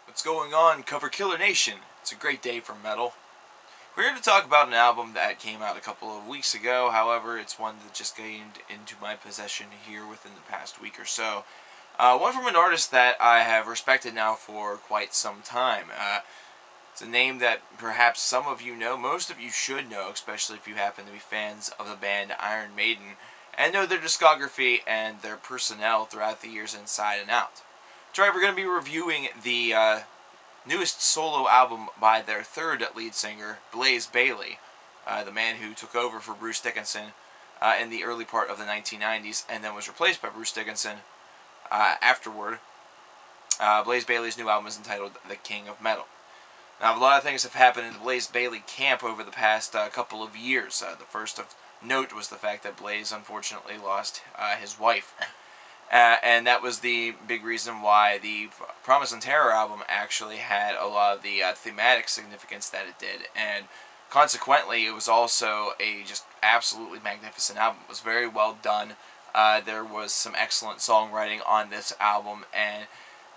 What's going on, Cover Killer Nation? It's a great day for metal. We're here to talk about an album that came out a couple of weeks ago. However, it's one that just gained into my possession here within the past week or so. One from an artist that I have respected now for quite some time. It's a name that perhaps some of you know, most of you should know, especially if you happen to be fans of the band Iron Maiden, and know their discography and their personnel throughout the years inside and out. That's right, we're going to be reviewing the newest solo album by their third lead singer, Bayley, the man who took over for Bruce Dickinson in the early part of the 1990s and then was replaced by Bruce Dickinson afterward. Bayley's new album is entitled The King of Metal. Now, a lot of things have happened in the Bayley camp over the past couple of years. The first of note was the fact that Blaze unfortunately lost his wife. And that was the big reason why the Promise and Terror album actually had a lot of the thematic significance that it did. And consequently, it was also a just absolutely magnificent album. It was very well done. There was some excellent songwriting on this album. And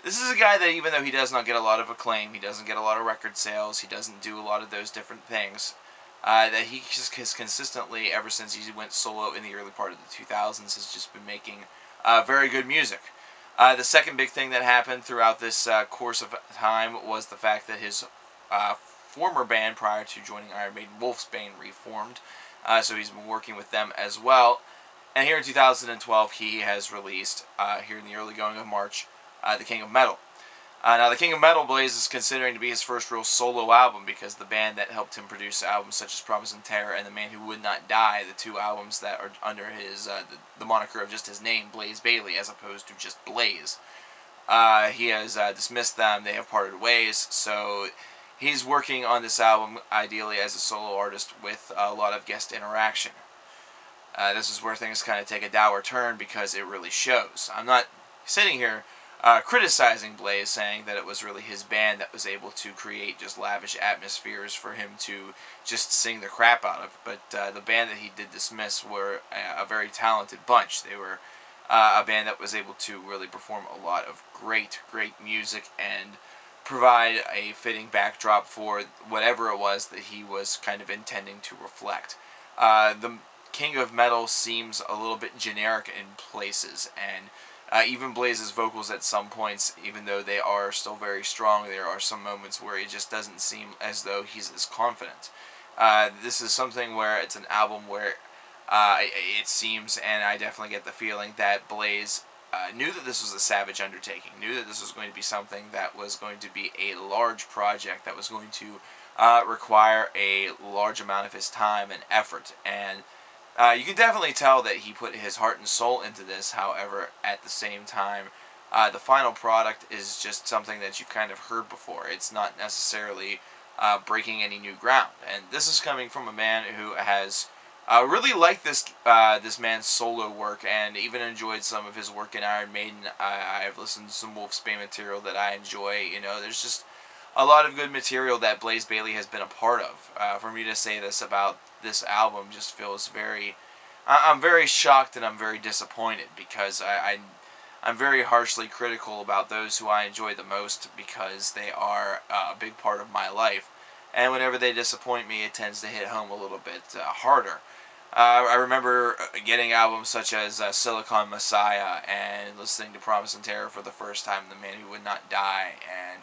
this is a guy that, even though he does not get a lot of acclaim, he doesn't get a lot of record sales, he doesn't do a lot of those different things, that he just has consistently, ever since he went solo in the early part of the 2000s, has just been making very good music. The second big thing that happened throughout this course of time was the fact that his former band, prior to joining Iron Maiden, Wolfsbane, reformed. So he's been working with them as well. And here in 2012, he has released, here in the early going of March, The King of Metal. Now, The King of Metal, Blaze is considering to be his first real solo album, because the band that helped him produce albums such as Promise and Terror and The Man Who Would Not Die, the two albums that are under his the moniker of just his name, Bayley, as opposed to just Blaze, he has dismissed them. They have parted ways, so he's working on this album ideally as a solo artist with a lot of guest interaction. This is where things kind of take a dour turn, because it really shows. I'm not sitting here criticizing Blaze, saying that it was really his band that was able to create just lavish atmospheres for him to just sing the crap out of. But the band that he did dismiss were a very talented bunch. They were a band that was able to really perform a lot of great music and provide a fitting backdrop for whatever it was that he was kind of intending to reflect. The King of Metal seems a little bit generic in places, and even Blaze's vocals at some points, even though they are still very strong, there are some moments where it just doesn't seem as though he's as confident. This is something where it's an album where it seems, and I definitely get the feeling, that Blaze knew that this was a savage undertaking, knew that this was going to be something that was going to be a large project, that was going to require a large amount of his time and effort. And you can definitely tell that he put his heart and soul into this. However, at the same time, the final product is just something that you've kind of heard before. It's not necessarily breaking any new ground. And this is coming from a man who has really liked this man's solo work, and even enjoyed some of his work in Iron Maiden. I've listened to some Wolfsbane material that I enjoy. You know, there's just a lot of good material that Bayley has been a part of. For me to say this about this album just feels very... I'm very shocked and I'm very disappointed, because I'm very harshly critical about those who I enjoy the most, because they are a big part of my life. And whenever they disappoint me, it tends to hit home a little bit harder. I remember getting albums such as Silicon Messiah and listening to Promise and Terror for the first time, The Man Who Would Not Die, and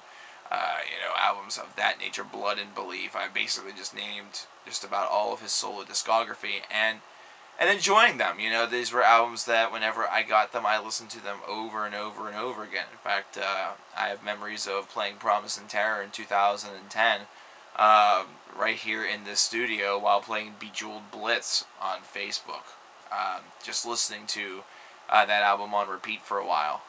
albums of that nature, Blood and Belief. I basically just named just about all of his solo discography and enjoying them. You know, these were albums that whenever I got them, I listened to them over and over and over again. In fact, I have memories of playing Promise and Terror in 2010 right here in this studio while playing Bejeweled Blitz on Facebook. Just listening to that album on repeat for a while.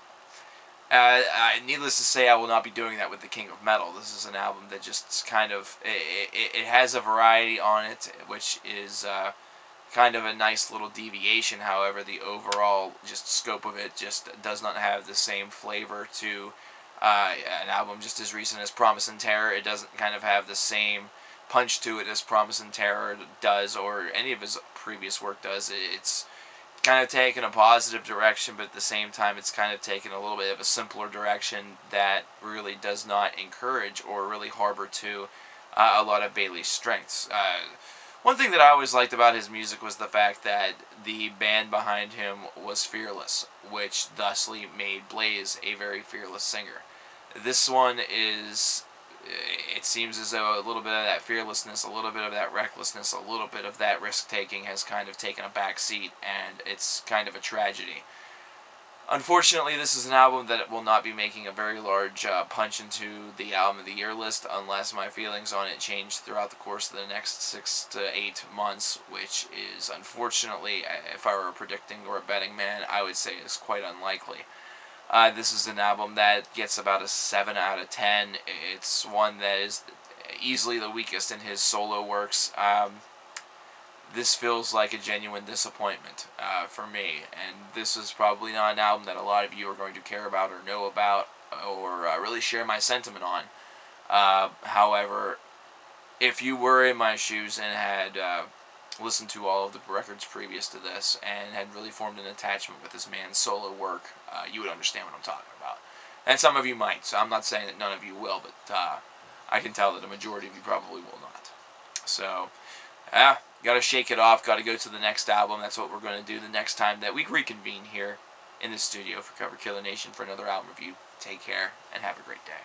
Needless to say, I will not be doing that with The King of Metal. This is an album that just kind of... It has a variety on it, which is kind of a nice little deviation. However, the overall just scope of it just does not have the same flavor to an album just as recent as Promise and Terror. It doesn't kind of have the same punch to it as Promise and Terror does, or any of his previous work does. It's kind of taken a positive direction, but at the same time it's kind of taken a little bit of a simpler direction that really does not encourage or really harbor to a lot of Bayley's strengths. One thing that I always liked about his music was the fact that the band behind him was fearless, which thusly made Blaze a very fearless singer. This one is, it seems as though a little bit of that fearlessness, a little bit of that recklessness, a little bit of that risk-taking has kind of taken a back seat, and it's kind of a tragedy. Unfortunately, this is an album that will not be making a very large punch into the Album of the Year list unless my feelings on it change throughout the course of the next 6 to 8 months, which is, unfortunately, if I were a predicting or a betting man, I would say is quite unlikely. This is an album that gets about a 7 out of 10. It's one that is easily the weakest in his solo works. This feels like a genuine disappointment for me, and this is probably not an album that a lot of you are going to care about or know about or really share my sentiment on. However, if you were in my shoes and had listened to all of the records previous to this and had really formed an attachment with this man's solo work, you would understand what I'm talking about. And some of you might, so I'm not saying that none of you will, but I can tell that a majority of you probably will not. So, got to shake it off, got to go to the next album. That's what we're going to do the next time that we reconvene here in the studio for Cover Killer Nation for another album review. Take care, and have a great day.